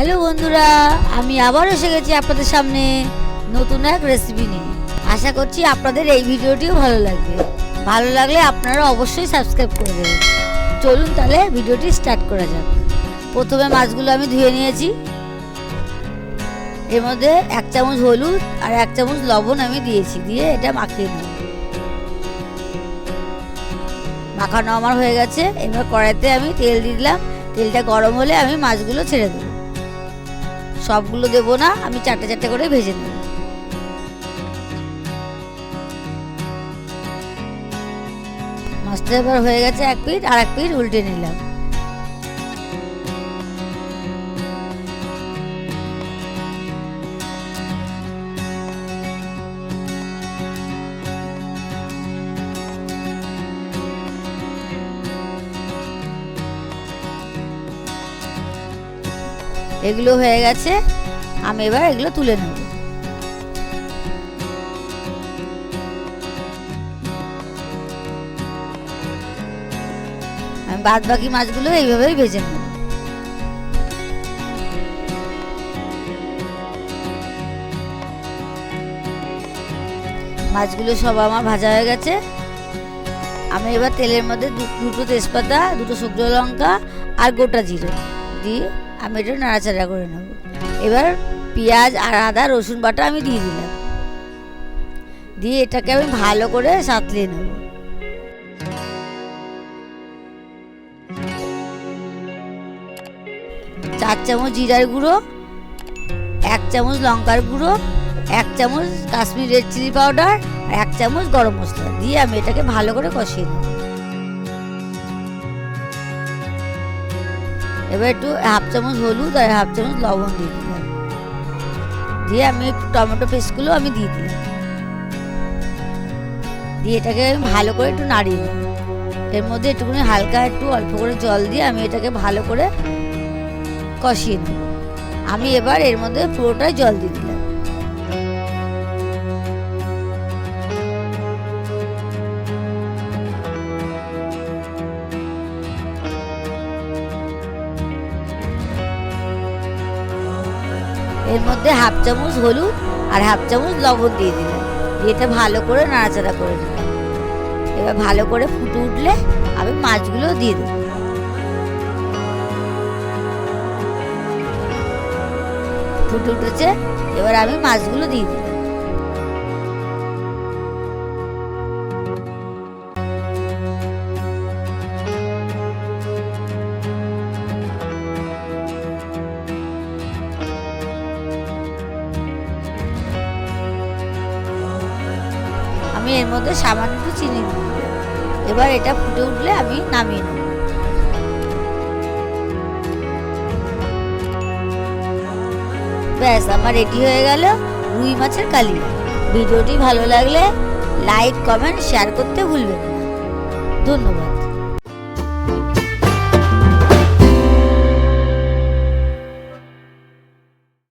Hello বন্ধুরা, আমি আবার এসে গেছি আপনাদের সামনে নতুন এক রেসিপি নিয়ে। আশা করছি আপনাদের এই ভিডিওটিও ভালো লাগবে। ভালো লাগলে আপনারা অবশ্যই সাবস্ক্রাইব করে দেবেন। চলুন তাহলে ভিডিওটি স্টার্ট করা যাক। প্রথমে মাছগুলো আমি ধুয়ে নিয়েছি। এর মধ্যে 1 চামচ হলুদ আর 1 চামচ লবণ আমি দিয়েছি, দিয়ে এটা মাখিয়ে নেব। মাখানো আমার হয়ে গেছে। এবার কড়াইতে আমি তেল দিয়ে দিলাম। তেলটা গরম হলে আমি মাছগুলো ছেড়ে দেবো। সবগুলো দেবো না, আমি চারটে চারটে করে ভেজে নেব। মাছটা এবার হয়ে গেছে এক পিঠ, আর এক পিঠ উল্টে নিলাম। এগুলো হয়ে গেছে, আমি এবার এগুলো তুলে নেব। আমি বাদ বাকি মাছগুলো এইভাবেই ভেজে নেব। মাছগুলো সব আমার ভাজা হয়ে গেছে। আমি এবার তেলের মধ্যে দুটো তেজপাতা, দুটো শুকনো লঙ্কা আর গোটা জিরে দিয়ে আমি এটা নাড়াচাড়া করে নেব। এবার পেঁয়াজ আর আদা রসুন বাটা আমি দিয়ে দিলাম, দিয়ে এটাকে আমি ভালো করে সাঁতলিয়ে নেব। চার চামচ জিরার গুঁড়ো, 1 চামচ লঙ্কার গুঁড়ো, 1 চামচ কাশ্মীরি রেড চিলি পাউডার আর 1 চামচ গরম মশলা দিয়ে আমি এটাকে ভালো করে কষিয়ে নেব। এবার একটু 1/2 চামচ হলুদ আর 1/2 চামচ লবণ দিয়ে দিলাম, দিয়ে আমি টমেটো পেস্টগুলো আমি দিয়ে দিলাম, দিয়ে এটাকে আমি ভালো করে একটু নাড়িয়ে নেব। এর মধ্যে একটুখানি হালকা একটু অল্প করে জল দিয়ে আমি এটাকে ভালো করে কষিয়ে নেব। আমি এবার এর মধ্যে পুরোটাই জল দিয়ে দিলাম। এর মধ্যে 1/2 চামচ হলুদ আর 1/2 চামচ লবণ দিয়ে দিলাম, দিয়ে এটা ভালো করে নাড়াচাড়া করে দিলাম। এবার ভালো করে ফুটে উঠলে আমি মাছগুলো দিয়ে দেবো। ফুটে উঠেছে, এবার আমি মাছগুলো দিয়ে দিলাম। আমি এর মধ্যে সামান্য একটু চিনি দিই। এবার এটা ফুটে উঠলে আমি নামিয়ে নেব। ব্যাস, আমার রেডি হয়ে গেল রুই মাছের কালিয়া। ভিডিওটি ভালো লাগলে লাইক, কমেন্ট, শেয়ার করতে ভুলবেন না। ধন্যবাদ।